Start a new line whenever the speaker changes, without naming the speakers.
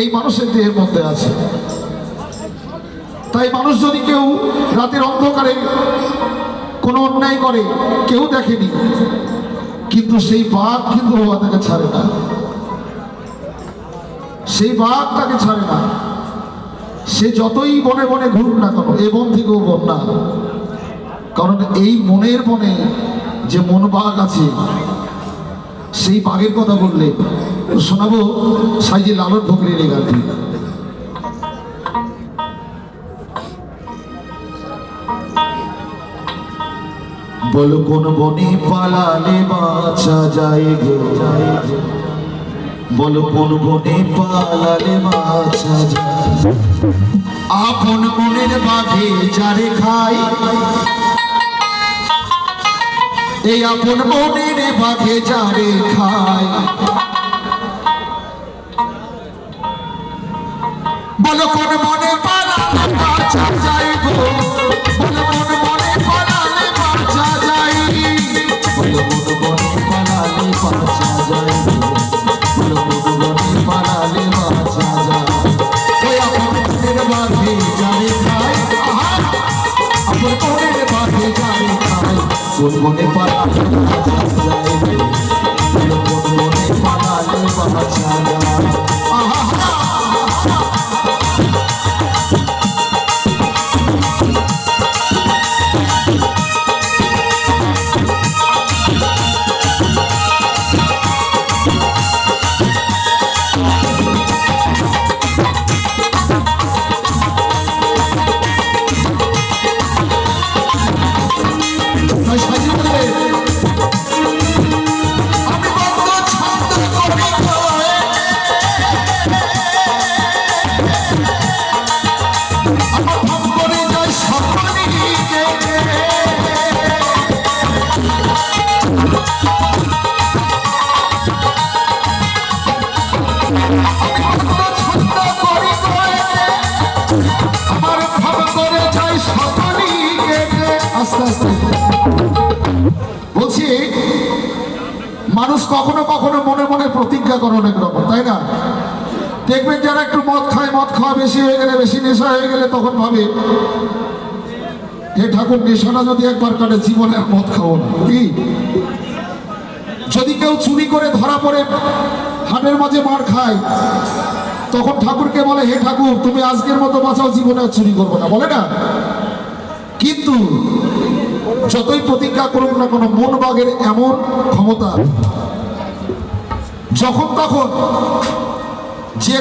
এই মানুষের দেহের মধ্যে আছে। তাই মানুষ যদি কেউ রাতের অন্ধকারে কোনো অন্যায় করে, কেউ দেখেনি, কিন্তু সেই বাঘ কিন্তু বাবা তাকে ছাড়ে না, সেই বাঘ তাকে ছাড়ে না। সে যতই বনে বনে ঘুরুক না কেন, এ বন থেকেও বন না, কারণ এই মনের বনে যে মন বাঘ আছে, সেই বাঘের কথা বললে শোনাবো সাইজি লালন ফকিরের এই গানটি। বলো কোন বনে পালালে বাঁচা যায় গো, বলো কোন বনে পালালে বাঁচা যায়, আপন মনের বাঘে যারে খায়, এই আপন মনের বাঘে যারে খায়, বলো কোন বনে পালালে বাঁচা যায় গো, বলো কোন বনে পালালে বাঁচা যায়, বলো কোন বনে পালালে বাঁচা যায় গো, বলো কোন বনে পালালে বাঁচা যায়, ওই আপন মনের বাঘে যারে খায়, আপন মনের বাঘে যারে খায়, কোন বনে পালালে বাঁচা যায় গো, বলো কোন বনে পালালে বাঁচা যায়। বলছি মানুষ কখনো কখনো মনে মনে প্রতিজ্ঞা করে অনেক রকম, তাই না? দেখবেন যারা একটু মদ খায়, মদ খাওয়া বেশি হয়ে গেলে, বেশি নেশা হয়ে গেলে তখন ভাবে, হে ঠাকুর নেশাটা যদি একবার কাটে জীবনে আর মদ খাবো না। কি যদি কেউ চুরি করে ধরা পড়ে হাটের মাঝে মার খায়, তখন ঠাকুরকে বলে, হে ঠাকুর তুমি আজকের মতো বাঁচাও, জীবনে আর চুরি করবো না, বলে না? কিন্তু যতই প্রতিজ্ঞা করুক না কোনো, মন বাঘের এমন ক্ষমতা, যখন তখন যে